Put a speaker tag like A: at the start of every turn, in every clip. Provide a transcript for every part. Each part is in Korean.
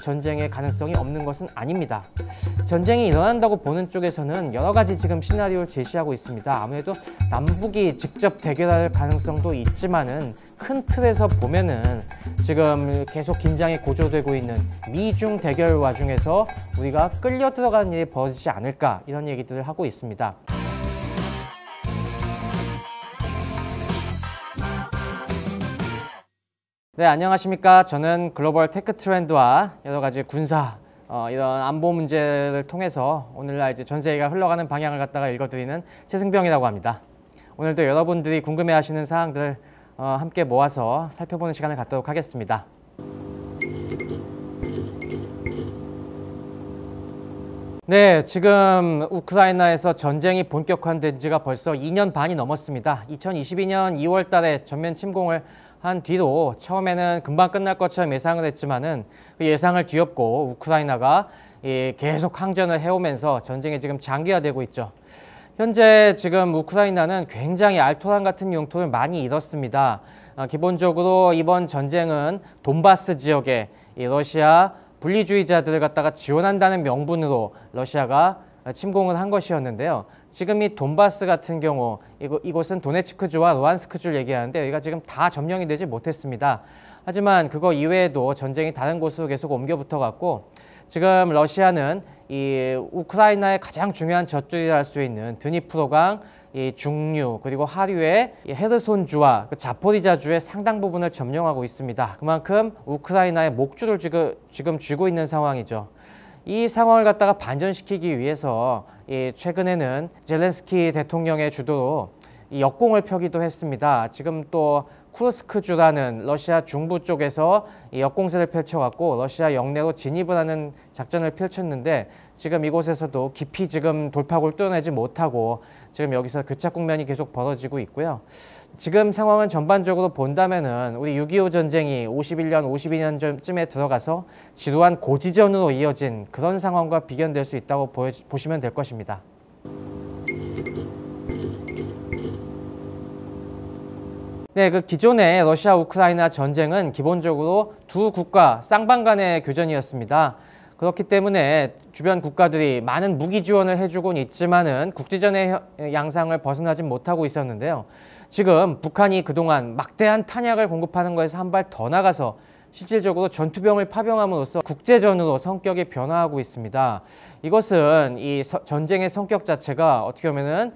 A: 전쟁의 가능성이 없는 것은 아닙니다. 전쟁이 일어난다고 보는 쪽에서는 여러 가지 지금 시나리오를 제시하고 있습니다. 아무래도 남북이 직접 대결할 가능성도 있지만은 큰 틀에서 보면은 지금 계속 긴장이 고조되고 있는 미중 대결 와중에서 우리가 끌려 들어가는 일이 벌어지지 않을까, 이런 얘기들을 하고 있습니다. 네, 안녕하십니까. 저는 글로벌 테크 트렌드와 여러 가지 군사, 이런 안보 문제를 통해서 오늘날 이제 전 세계가 흘러가는 방향을 갖다가 읽어드리는 최승병이라고 합니다. 오늘도 여러분들이 궁금해하시는 사항들을 함께 모아서 살펴보는 시간을 갖도록 하겠습니다. 네, 지금 우크라이나에서 전쟁이 본격화된 지가 벌써 2년 반이 넘었습니다. 2022년 2월 달에 전면 침공을 한 뒤로 처음에는 금방 끝날 것처럼 예상을 했지만은 그 예상을 뒤엎고 우크라이나가 계속 항전을 해오면서 전쟁이 지금 장기화되고 있죠. 현재 지금 우크라이나는 굉장히 알토란 같은 영토를 많이 잃었습니다. 기본적으로 이번 전쟁은 돈바스 지역에 이 러시아 분리주의자들을 갖다가 지원한다는 명분으로 러시아가 침공을 한 것이었는데요. 지금 이 돈바스 같은 경우 이곳은 도네츠크주와 루안스크주를 얘기하는데 여기가 지금 다 점령이 되지 못했습니다. 하지만 그거 이외에도 전쟁이 다른 곳으로 계속 옮겨 붙어 갔고, 지금 러시아는 이 우크라이나의 가장 중요한 젖줄이라 할 수 있는 드니프로강, 이 중류 그리고 하류의 헤르손주와 자포리자주의 상당 부분을 점령하고 있습니다. 그만큼 우크라이나의 목줄을 지금 쥐고 있는 상황이죠. 이 상황을 갖다가 반전시키기 위해서 최근에는 젤렌스키 대통령의 주도로 이 역공을 펴기도 했습니다. 지금 또 쿠르스크주라는 러시아 중부 쪽에서 이 역공세를 펼쳐갖고 러시아 영내로 진입을 하는 작전을 펼쳤는데, 지금 이곳에서도 깊이 지금 돌파구를 뚫어내지 못하고 지금 여기서 교착 국면이 계속 벌어지고 있고요. 지금 상황은 전반적으로 본다면은 우리 6.25 전쟁이 51년, 52년쯤에 들어가서 지루한 고지전으로 이어진 그런 상황과 비견될 수 있다고 보시면 될 것입니다. 네, 그 기존의 러시아 우크라이나 전쟁은 기본적으로 두 국가 쌍방 간의 교전이었습니다. 그렇기 때문에 주변 국가들이 많은 무기 지원을 해주곤 있지만은 국지전의 양상을 벗어나지 못하고 있었는데요. 지금 북한이 그동안 막대한 탄약을 공급하는 것에서 한 발 더 나가서 실질적으로 전투병을 파병함으로써 국제전으로 성격이 변화하고 있습니다. 이것은 이 전쟁의 성격 자체가 어떻게 보면은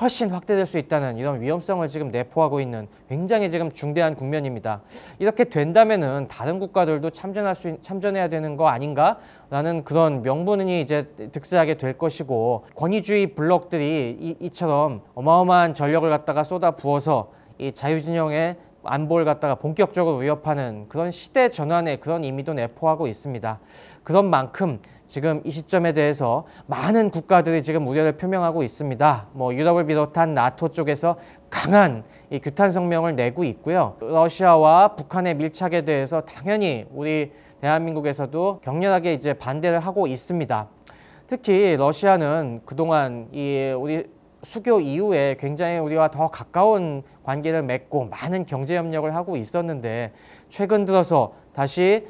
A: 훨씬 확대될 수 있다는 이런 위험성을 지금 내포하고 있는 굉장히 지금 중대한 국면입니다. 이렇게 된다면은 다른 국가들도 참전해야 되는 거 아닌가라는 그런 명분이 이제 득세하게 될 것이고, 권위주의 블록들이 이처럼 어마어마한 전력을 갖다가 쏟아 부어서 이 자유진영의 안보를 갖다가 본격적으로 위협하는 그런 시대 전환의 그런 의미도 내포하고 있습니다. 그런 만큼 지금 이 시점에 대해서 많은 국가들이 지금 우려를 표명하고 있습니다. 유럽을 비롯한 나토 쪽에서 강한 이 규탄 성명을 내고 있고요. 러시아와 북한의 밀착에 대해서 당연히 우리 대한민국에서도 격렬하게 이제 반대를 하고 있습니다. 특히 러시아는 그동안 우리 수교 이후에 굉장히 우리와 더 가까운 관계를 맺고 많은 경제 협력을 하고 있었는데, 최근 들어서 다시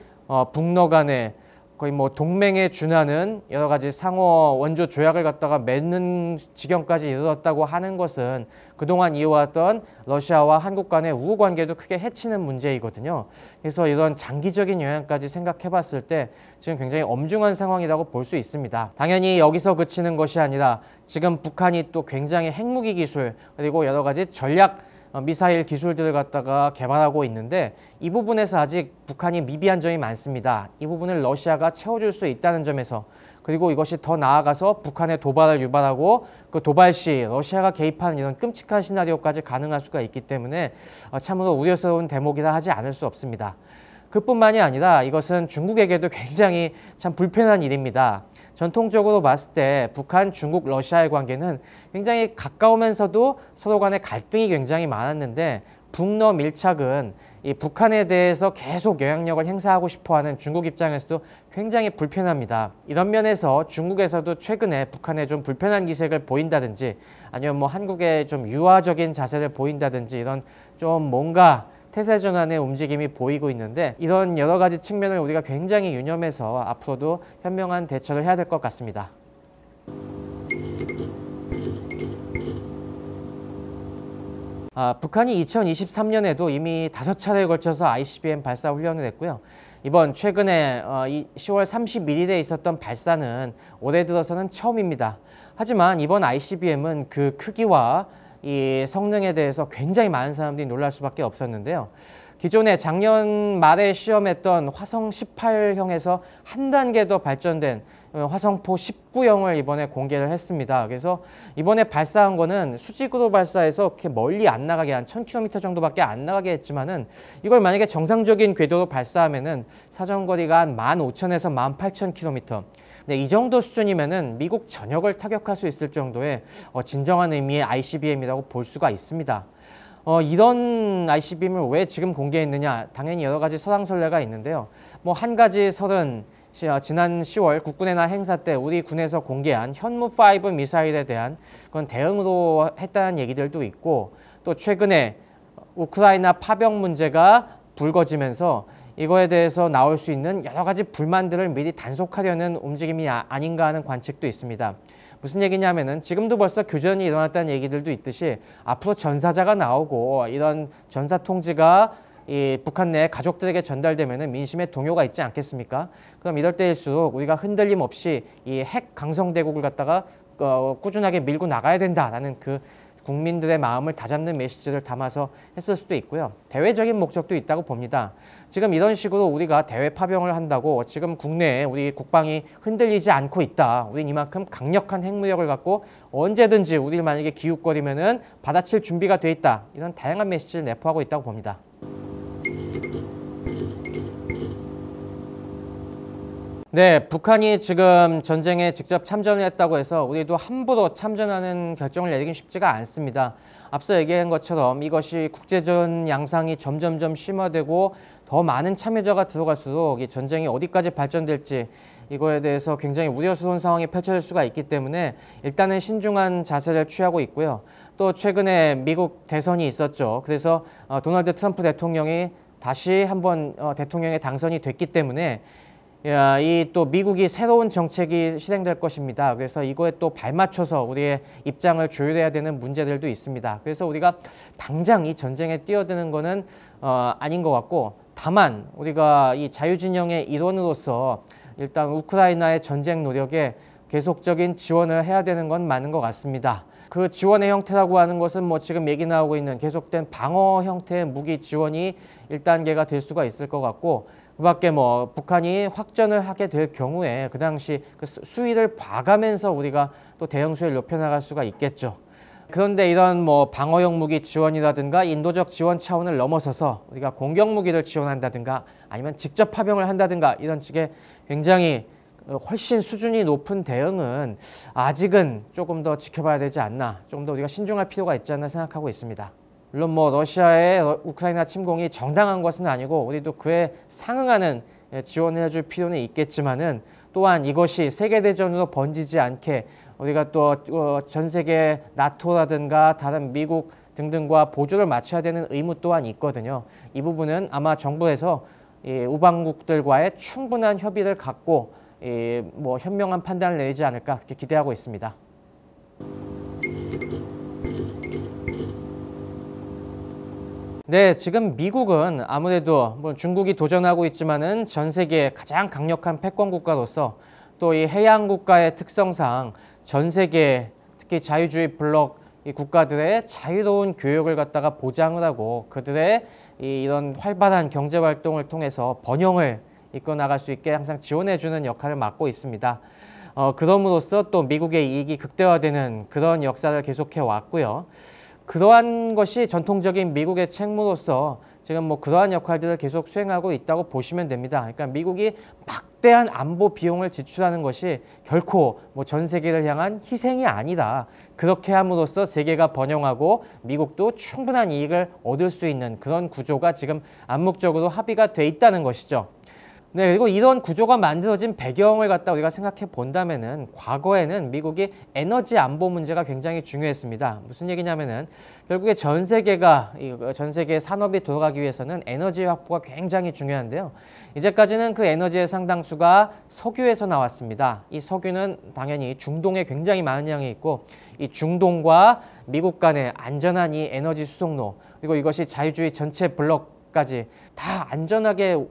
A: 북러 간에 거의 동맹에 준하는 여러 가지 상호 원조 조약을 갖다가 맺는 지경까지 이르렀다고 하는 것은 그동안 이어왔던 러시아와 한국 간의 우호 관계도 크게 해치는 문제이거든요. 그래서 이런 장기적인 영향까지 생각해 봤을 때 지금 굉장히 엄중한 상황이라고 볼 수 있습니다. 당연히 여기서 그치는 것이 아니라 지금 북한이 또 굉장히 핵무기 기술 그리고 여러 가지 전략 미사일 기술들을 갖다가 개발하고 있는데, 이 부분에서 아직 북한이 미비한 점이 많습니다. 이 부분을 러시아가 채워줄 수 있다는 점에서, 그리고 이것이 더 나아가서 북한의 도발을 유발하고 그 도발 시 러시아가 개입하는 이런 끔찍한 시나리오까지 가능할 수가 있기 때문에 참으로 우려스러운 대목이라 하지 않을 수 없습니다. 그뿐만이 아니라 이것은 중국에게도 굉장히 참 불편한 일입니다. 전통적으로 봤을 때 북한, 중국, 러시아의 관계는 굉장히 가까우면서도 서로 간의 갈등이 굉장히 많았는데, 북러 밀착은 이 북한에 대해서 계속 영향력을 행사하고 싶어하는 중국 입장에서도 굉장히 불편합니다. 이런 면에서 중국에서도 최근에 북한에 좀 불편한 기색을 보인다든지, 아니면 한국에 좀 유화적인 자세를 보인다든지, 이런 좀 뭔가 태세 전환의 움직임이 보이고 있는데 이런 여러 가지 측면을 우리가 굉장히 유념해서 앞으로도 현명한 대처를 해야 될 것 같습니다. 북한이 2023년에도 이미 5차례에 걸쳐서 ICBM 발사 훈련을 했고요. 이번 최근에 10월 31일에 있었던 발사는 올해 들어서는 처음입니다. 하지만 이번 ICBM은 그 크기와 이 성능에 대해서 굉장히 많은 사람들이 놀랄 수밖에 없었는데요. 기존에 작년 말에 시험했던 화성 18형에서 한 단계 더 발전된 화성포 19형을 이번에 공개를 했습니다. 그래서 이번에 발사한 거는 수직으로 발사해서 그렇게 멀리 안 나가게 한 1000km 정도밖에 안 나가게 했지만은 이걸 만약에 정상적인 궤도로 발사하면은 사정거리가 한 15,000에서 18,000km. 네, 이 정도 수준이면은 미국 전역을 타격할 수 있을 정도의 진정한 의미의 ICBM이라고 볼 수가 있습니다. 이런 ICBM을 왜 지금 공개했느냐? 당연히 여러 가지 설왕설래가 있는데요. 뭐 한 가지 설은 지난 10월 국군의 날 행사 때 우리 군에서 공개한 현무5 미사일에 대한 그런 대응으로 했다는 얘기들도 있고, 또 최근에 우크라이나 파병 문제가 불거지면서 이거에 대해서 나올 수 있는 여러 가지 불만들을 미리 단속하려는 움직임이 아닌가 하는 관측도 있습니다. 무슨 얘기냐면은 지금도 벌써 교전이 일어났다는 얘기들도 있듯이 앞으로 전사자가 나오고 이런 전사 통지가 이 북한 내 가족들에게 전달되면은 민심의 동요가 있지 않겠습니까? 그럼 이럴 때일수록 우리가 흔들림 없이 이 핵 강성대국을 갖다가 꾸준하게 밀고 나가야 된다라는 그 국민들의 마음을 다잡는 메시지를 담아서 했을 수도 있고요. 대외적인 목적도 있다고 봅니다. 지금 이런 식으로 우리가 대외 파병을 한다고 지금 국내에 우리 국방이 흔들리지 않고 있다. 우린 이만큼 강력한 핵무력을 갖고 언제든지 우리를 만약에 기웃거리면은 받아칠 준비가 돼 있다. 이런 다양한 메시지를 내포하고 있다고 봅니다. 네, 북한이 지금 전쟁에 직접 참전을 했다고 해서 우리도 함부로 참전하는 결정을 내리긴 쉽지가 않습니다. 앞서 얘기한 것처럼 이것이 국제전 양상이 점점점 심화되고 더 많은 참여자가 들어갈수록 이 전쟁이 어디까지 발전될지 이거에 대해서 굉장히 우려스러운 상황이 펼쳐질 수가 있기 때문에 일단은 신중한 자세를 취하고 있고요. 또 최근에 미국 대선이 있었죠. 그래서 도널드 트럼프 대통령이 다시 한번 대통령에 당선이 됐기 때문에 이 또 미국이 새로운 정책이 실행될 것입니다. 그래서 이거에 또 발맞춰서 우리의 입장을 조율해야 되는 문제들도 있습니다. 그래서 우리가 당장 이 전쟁에 뛰어드는 거는 아닌 것 같고, 다만 우리가 이 자유진영의 일원으로서 일단 우크라이나의 전쟁 노력에 계속적인 지원을 해야 되는 건 맞는 것 같습니다. 그 지원의 형태라고 하는 것은 뭐 지금 얘기 나오고 있는 계속된 방어 형태의 무기 지원이 1단계가 될 수가 있을 것 같고, 그 밖에 뭐 북한이 확전을 하게 될 경우에 그 당시 그 수위를 봐가면서 우리가 또 대응 수위를 높여나갈 수가 있겠죠. 그런데 이런 뭐 방어용 무기 지원이라든가 인도적 지원 차원을 넘어서서 우리가 공격 무기를 지원한다든가 아니면 직접 파병을 한다든가 이런 식의 굉장히 훨씬 수준이 높은 대응은 아직은 조금 더 지켜봐야 되지 않나, 조금 더 우리가 신중할 필요가 있지 않나 생각하고 있습니다. 물론 뭐 러시아의 우크라이나 침공이 정당한 것은 아니고 우리도 그에 상응하는 지원을 해줄 필요는 있겠지만은, 또한 이것이 세계대전으로 번지지 않게 우리가 또 전 세계 나토라든가 다른 미국 등등과 보조를 맞춰야 되는 의무 또한 있거든요. 이 부분은 아마 정부에서 이 우방국들과의 충분한 협의를 갖고 뭐 현명한 판단을 내리지 않을까 그렇게 기대하고 있습니다. 네, 지금 미국은 아무래도 뭐 중국이 도전하고 있지만은 전 세계 가장 강력한 패권 국가로서 또 이 해양 국가의 특성상 전 세계 특히 자유주의 블록 이 국가들의 자유로운 교역을 갖다가 보장을 하고 그들의 이런 활발한 경제 활동을 통해서 번영을 이끌어 나갈 수 있게 항상 지원해주는 역할을 맡고 있습니다. 그럼으로써 또 미국의 이익이 극대화되는 그런 역사를 계속해 왔고요. 그러한 것이 전통적인 미국의 책무로서 지금 뭐 그러한 역할들을 계속 수행하고 있다고 보시면 됩니다. 그러니까 미국이 막대한 안보 비용을 지출하는 것이 결코 뭐 전 세계를 향한 희생이 아니다. 그렇게 함으로써 세계가 번영하고 미국도 충분한 이익을 얻을 수 있는 그런 구조가 지금 암묵적으로 합의가 돼 있다는 것이죠. 네, 그리고 이런 구조가 만들어진 배경을 갖다 우리가 생각해 본다면은 과거에는 미국이 에너지 안보 문제가 굉장히 중요했습니다. 무슨 얘기냐면은 결국에 전 세계가 전 세계 산업이 돌아가기 위해서는 에너지 확보가 굉장히 중요한데요. 이제까지는 그 에너지의 상당수가 석유에서 나왔습니다. 이 석유는 당연히 중동에 굉장히 많은 양이 있고 이 중동과 미국 간의 안전한 이 에너지 수송로 그리고 이것이 자유주의 전체 블록까지 다 안전하게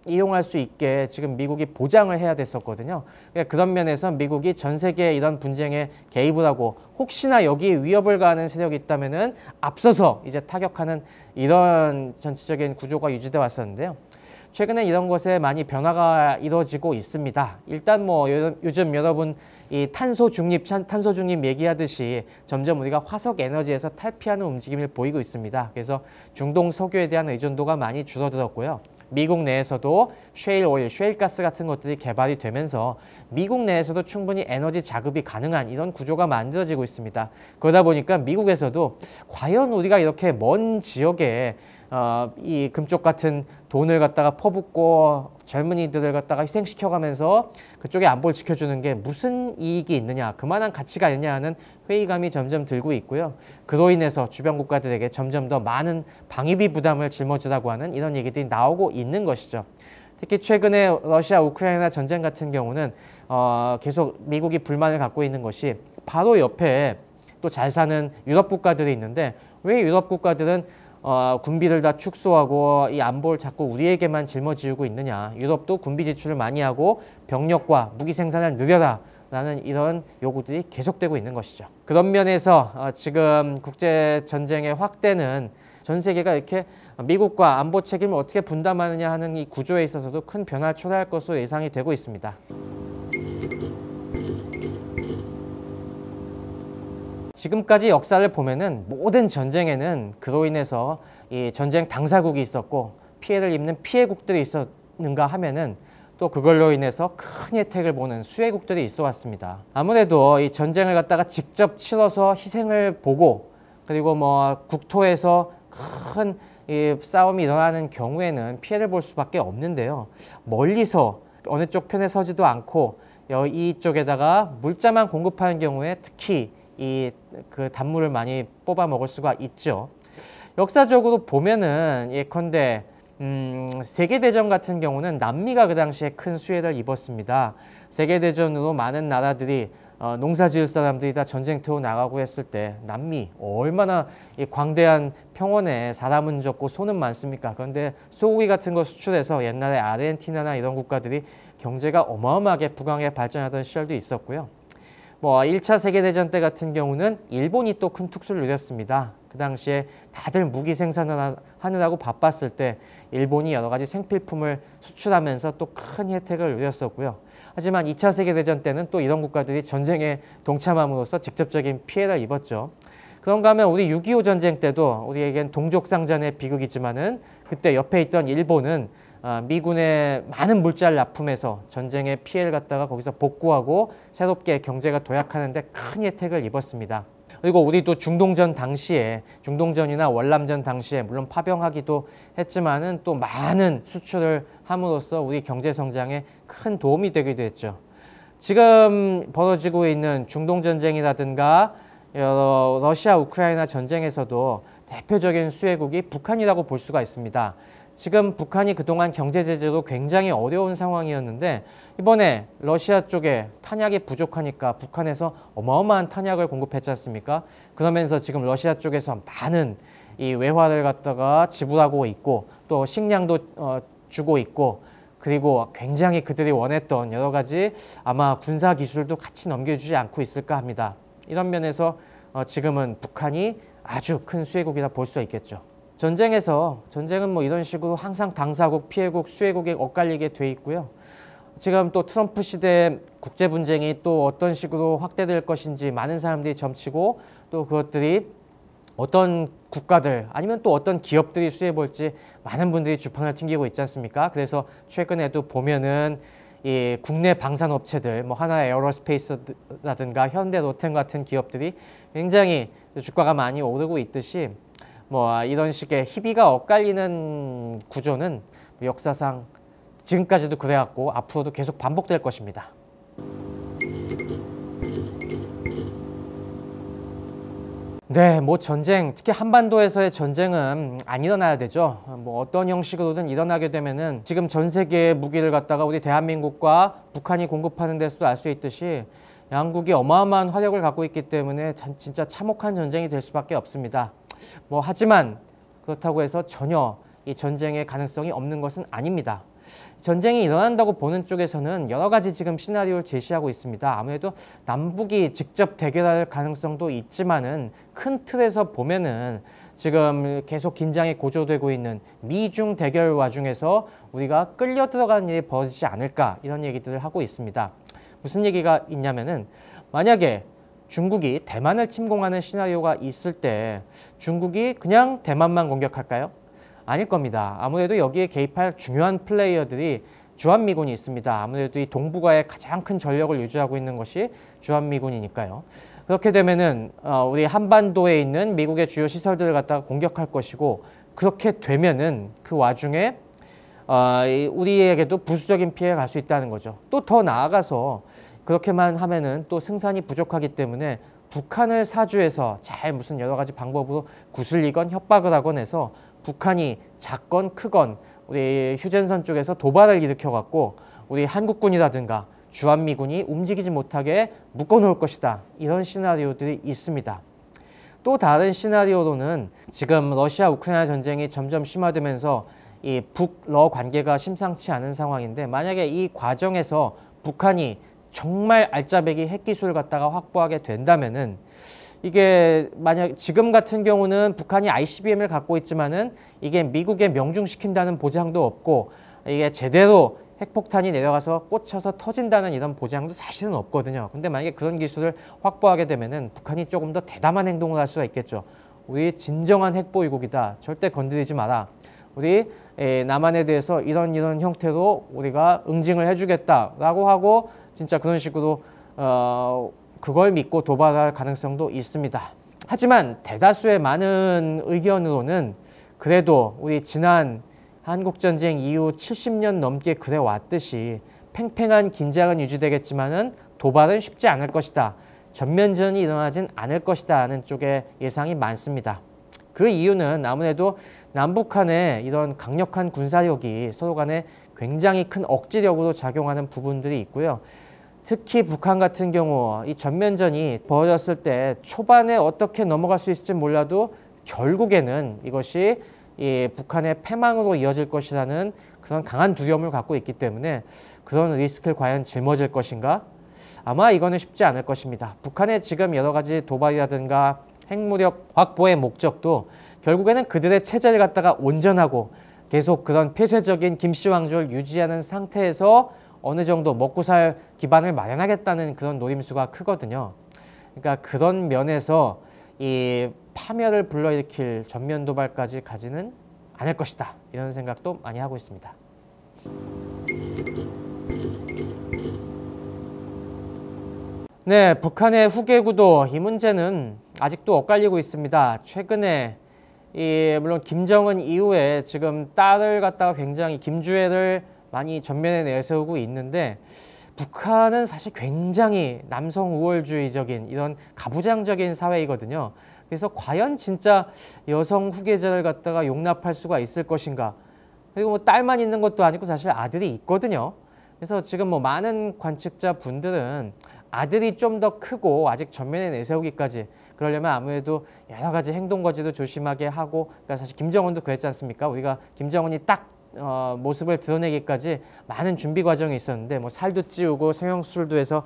A: 이용할 수 있게 지금 미국이 보장을 해야 됐었거든요. 그런 면에서 미국이 전 세계의 이런 분쟁에 개입을 하고 혹시나 여기에 위협을 가하는 세력이 있다면은 앞서서 이제 타격하는 이런 전체적인 구조가 유지돼 왔었는데요. 최근에 이런 것에 많이 변화가 이루어지고 있습니다. 일단 뭐 요즘 여러분 이 탄소 중립 얘기하듯이 점점 우리가 화석 에너지에서 탈피하는 움직임을 보이고 있습니다. 그래서 중동 석유에 대한 의존도가 많이 줄어들었고요. 미국 내에서도 셰일 오일, 셰일 가스 같은 것들이 개발이 되면서 미국 내에서도 충분히 에너지 자급이 가능한 이런 구조가 만들어지고 있습니다. 그러다 보니까 미국에서도 과연 우리가 이렇게 먼 지역에 이 금쪽 같은 돈을 갖다가 퍼붓고 젊은이들을 갖다가 희생시켜가면서 그쪽의 안보를 지켜주는 게 무슨 이익이 있느냐, 그만한 가치가 있느냐 하는 회의감이 점점 들고 있고요. 그로 인해서 주변 국가들에게 점점 더 많은 방위비 부담을 짊어지라고 하는 이런 얘기들이 나오고 있는 것이죠. 특히 최근에 러시아 우크라이나 전쟁 같은 경우는 계속 미국이 불만을 갖고 있는 것이 바로 옆에 또 잘 사는 유럽 국가들이 있는데 왜 유럽 국가들은 군비를 다 축소하고 이 안보를 자꾸 우리에게만 짊어지고 있느냐. 유럽도 군비 지출을 많이 하고 병력과 무기 생산을 늘려라 라는 이런 요구들이 계속되고 있는 것이죠. 그런 면에서 지금 국제전쟁의 확대는 전 세계가 이렇게 미국과 안보 책임을 어떻게 분담하느냐 하는 이 구조에 있어서도 큰 변화를 초래할 것으로 예상이 되고 있습니다. 지금까지 역사를 보면은 모든 전쟁에는 그로 인해서 이 전쟁 당사국이 있었고 피해를 입는 피해국들이 있었는가 하면은 또 그걸로 인해서 큰 혜택을 보는 수혜국들이 있어 왔습니다. 아무래도 이 전쟁을 갖다가 직접 치러서 희생을 보고 그리고 뭐 국토에서 큰 이 싸움이 일어나는 경우에는 피해를 볼 수밖에 없는데요. 멀리서 어느 쪽 편에 서지도 않고 이쪽에다가 물자만 공급하는 경우에 특히 그 단물을 많이 뽑아 먹을 수가 있죠. 역사적으로 보면은 예컨대 세계대전 같은 경우는 남미가 그 당시에 큰 수혜를 입었습니다. 세계대전으로 많은 나라들이 농사 지을 사람들이 다 전쟁터로 나가고 했을 때 남미 얼마나 이 광대한 평원에 사람은 적고 소는 많습니까? 그런데 소고기 같은 거 수출해서 옛날에 아르헨티나나 이런 국가들이 경제가 어마어마하게 부강하게 발전하던 시절도 있었고요. 뭐 1차 세계대전 때 같은 경우는 일본이 또 큰 특수를 누렸습니다. 그 당시에 다들 무기 생산을 하느라고 바빴을 때 일본이 여러 가지 생필품을 수출하면서 또 큰 혜택을 누렸었고요. 하지만 2차 세계대전 때는 또 이런 국가들이 전쟁에 동참함으로써 직접적인 피해를 입었죠. 그런가 하면 우리 6.25 전쟁 때도 우리에겐 동족상잔의 비극이지만은 그때 옆에 있던 일본은 미군의 많은 물자를 납품해서 전쟁의 피해를 갖다가 거기서 복구하고 새롭게 경제가 도약하는 데 큰 혜택을 입었습니다. 그리고 우리도 중동전이나 월남전 당시에 물론 파병하기도 했지만은 또 많은 수출을 함으로써 우리 경제 성장에 큰 도움이 되기도 했죠. 지금 벌어지고 있는 중동전쟁이라든가 러시아 우크라이나 전쟁에서도 대표적인 수혜국이 북한이라고 볼 수가 있습니다. 지금 북한이 그동안 경제 제재로 굉장히 어려운 상황이었는데 이번에 러시아 쪽에 탄약이 부족하니까 북한에서 어마어마한 탄약을 공급했지 않습니까? 그러면서 지금 러시아 쪽에서 많은 이 외화를 갖다가 지불하고 있고 또 식량도 주고 있고 그리고 굉장히 그들이 원했던 여러 가지 아마 군사 기술도 같이 넘겨주지 않고 있을까 합니다. 이런 면에서 지금은 북한이 아주 큰 수혜국이라 볼 수 있겠죠. 전쟁은 뭐 이런 식으로 항상 당사국, 피해국, 수혜국에 엇갈리게 돼 있고요. 지금 또 트럼프 시대 국제 분쟁이 또 어떤 식으로 확대될 것인지 많은 사람들이 점치고 또 그것들이 어떤 국가들 아니면 또 어떤 기업들이 수혜해 볼지 많은 분들이 주판을 튕기고 있지 않습니까? 그래서 최근에도 보면은 이 국내 방산업체들, 뭐 하나 에어로스페이스라든가 현대 로템 같은 기업들이 굉장히 주가가 많이 오르고 있듯이 뭐 이런 식의 희비가 엇갈리는 구조는 역사상 지금까지도 그래왔고 앞으로도 계속 반복될 것입니다. 네, 뭐 전쟁, 특히 한반도에서의 전쟁은 안 일어나야 되죠. 뭐 어떤 형식으로든 일어나게 되면은 지금 전 세계의 무기를 갖다가 우리 대한민국과 북한이 공급하는 데서도 알 수 있듯이 양국이 어마어마한 화력을 갖고 있기 때문에 진짜 참혹한 전쟁이 될 수밖에 없습니다. 뭐 하지만 그렇다고 해서 전혀 이 전쟁의 가능성이 없는 것은 아닙니다. 전쟁이 일어난다고 보는 쪽에서는 여러 가지 지금 시나리오를 제시하고 있습니다. 아무래도 남북이 직접 대결할 가능성도 있지만은 큰 틀에서 보면은 지금 계속 긴장이 고조되고 있는 미중 대결 와중에서 우리가 끌려 들어가는 일이 벌어지지 않을까 이런 얘기들을 하고 있습니다. 무슨 얘기가 있냐면은 만약에 중국이 대만을 침공하는 시나리오가 있을 때 중국이 그냥 대만만 공격할까요? 아닐 겁니다. 아무래도 여기에 개입할 중요한 플레이어들이 주한미군이 있습니다. 아무래도 이 동북아에 가장 큰 전력을 유지하고 있는 것이 주한미군이니까요. 그렇게 되면은 우리 한반도에 있는 미국의 주요 시설들을 갖다가 공격할 것이고, 그렇게 되면은 그 와중에 우리에게도 부수적인 피해가 갈 수 있다는 거죠. 또 더 나아가서 그렇게만 하면은 또 승산이 부족하기 때문에 북한을 사주해서 잘 무슨 여러 가지 방법으로 구슬리건 협박을 하건 해서 북한이 작건 크건 우리 휴전선 쪽에서 도발을 일으켜갖고 우리 한국군이라든가 주한미군이 움직이지 못하게 묶어놓을 것이다. 이런 시나리오들이 있습니다. 또 다른 시나리오로는 지금 러시아 우크라이나 전쟁이 점점 심화되면서 이 북러 관계가 심상치 않은 상황인데, 만약에 이 과정에서 북한이 정말 알짜배기 핵기술을 갖다가 확보하게 된다면은, 이게 만약 지금 같은 경우는 북한이 ICBM을 갖고 있지만은 이게 미국에 명중시킨다는 보장도 없고, 이게 제대로 핵폭탄이 내려가서 꽂혀서 터진다는 이런 보장도 사실은 없거든요. 근데 만약에 그런 기술을 확보하게 되면은 북한이 조금 더 대담한 행동을 할 수가 있겠죠. 우리 진정한 핵보유국이다. 절대 건드리지 마라. 우리 남한에 대해서 이런 형태로 우리가 응징을 해주겠다라고 하고 진짜 그런 식으로 그걸 믿고 도발할 가능성도 있습니다. 하지만 대다수의 많은 의견으로는 그래도 우리 지난 한국전쟁 이후 70년 넘게 그래왔듯이 팽팽한 긴장은 유지되겠지만은 도발은 쉽지 않을 것이다. 전면전이 일어나진 않을 것이다 하는 쪽의 예상이 많습니다. 그 이유는 아무래도 남북한의 이런 강력한 군사력이 서로 간에 굉장히 큰 억지력으로 작용하는 부분들이 있고요. 특히 북한 같은 경우 이 전면전이 벌어졌을 때 초반에 어떻게 넘어갈 수 있을지 몰라도 결국에는 이것이 이 북한의 패망으로 이어질 것이라는 그런 강한 두려움을 갖고 있기 때문에 그런 리스크를 과연 짊어질 것인가? 아마 이거는 쉽지 않을 것입니다. 북한의 지금 여러 가지 도발이라든가 핵무력 확보의 목적도 결국에는 그들의 체제를 갖다가 온전하고 계속 그런 폐쇄적인 김씨왕조를 유지하는 상태에서 어느 정도 먹고 살 기반을 마련하겠다는 그런 노림수가 크거든요. 그러니까 그런 면에서 이 파멸을 불러일으킬 전면 도발까지 가지는 않을 것이다. 이런 생각도 많이 하고 있습니다. 네, 북한의 후계 구도, 이 문제는 아직도 엇갈리고 있습니다. 최근에 물론 김정은 이후에 지금 딸을 갖다가 굉장히 김주애를 많이 전면에 내세우고 있는데, 북한은 사실 굉장히 남성 우월주의적인 이런 가부장적인 사회이거든요. 그래서 과연 진짜 여성 후계자를 갖다가 용납할 수가 있을 것인가. 그리고 뭐 딸만 있는 것도 아니고 사실 아들이 있거든요. 그래서 지금 뭐 많은 관측자 분들은 아들이 좀 더 크고 아직 전면에 내세우기까지, 그러려면 아무래도 여러 가지 행동 거지도 조심하게 하고, 그러니까 사실 김정은도 그랬지 않습니까? 우리가 김정은이 딱 모습을 드러내기까지 많은 준비 과정이 있었는데, 뭐 살도 찌우고 성형수술도 해서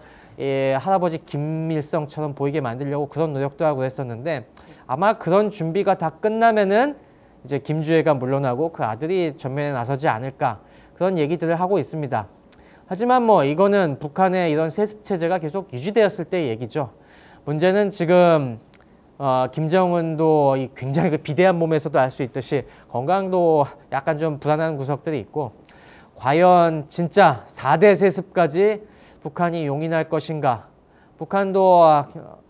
A: 할아버지 김일성처럼 보이게 만들려고 그런 노력도 하고 그랬었는데, 아마 그런 준비가 다 끝나면은 이제 김주애가 물러나고 그 아들이 전면에 나서지 않을까, 그런 얘기들을 하고 있습니다. 하지만 뭐 이거는 북한의 이런 세습 체제가 계속 유지되었을 때의 얘기죠. 문제는 지금 김정은도 굉장히 그 비대한 몸에서도 알 수 있듯이 건강도 약간 좀 불안한 구석들이 있고, 과연 진짜 4대 세습까지 북한이 용인할 것인가. 북한도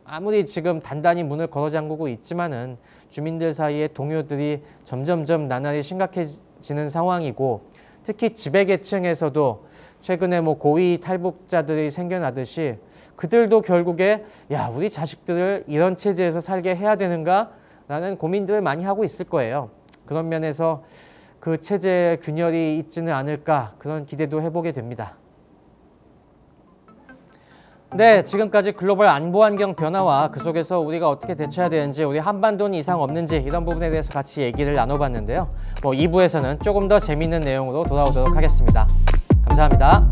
A: 아무리 지금 단단히 문을 걸어 잠그고 있지만은 주민들 사이에 동요들이 점점점 나날이 심각해지는 상황이고, 특히 지배계층에서도 최근에 뭐 고위 탈북자들이 생겨나듯이 그들도 결국에 야, 우리 자식들을 이런 체제에서 살게 해야 되는가? 라는 고민들을 많이 하고 있을 거예요. 그런 면에서 그 체제에 균열이 있지는 않을까 그런 기대도 해보게 됩니다. 네, 지금까지 글로벌 안보 환경 변화와 그 속에서 우리가 어떻게 대처해야 되는지, 우리 한반도는 이상 없는지 이런 부분에 대해서 같이 얘기를 나눠봤는데요. 2부에서는 조금 더 재미있는 내용으로 돌아오도록 하겠습니다. 감사합니다.